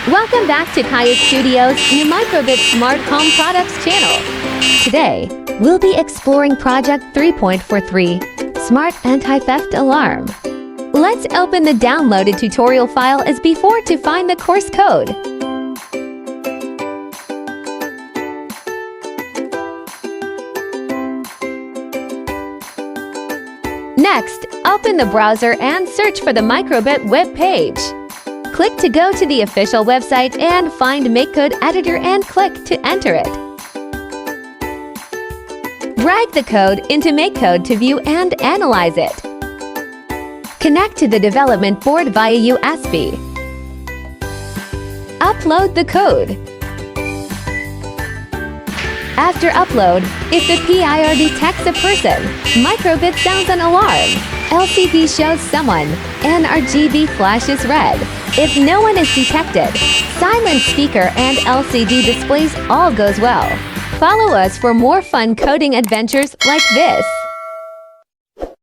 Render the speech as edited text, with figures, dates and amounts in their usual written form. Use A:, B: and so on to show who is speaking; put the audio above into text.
A: Welcome back to Keyestudio's new Microbit Smart Home Products channel. Today, we'll be exploring Project 3.43, Smart Anti-Theft Alarm. Let's open the downloaded tutorial file as before to find the course code. Next, open the browser and search for the Microbit web page. Click to go to the official website and find MakeCode Editor and click to enter it. Drag the code into MakeCode to view and analyze it. Connect to the development board via USB. Upload the code. After upload, if the PIR detects a person, Microbit sounds an alarm. LCD shows someone, and RGB flashes red. If no one is detected, silent speaker and LCD displays all goes well. Follow us for more fun coding adventures like this.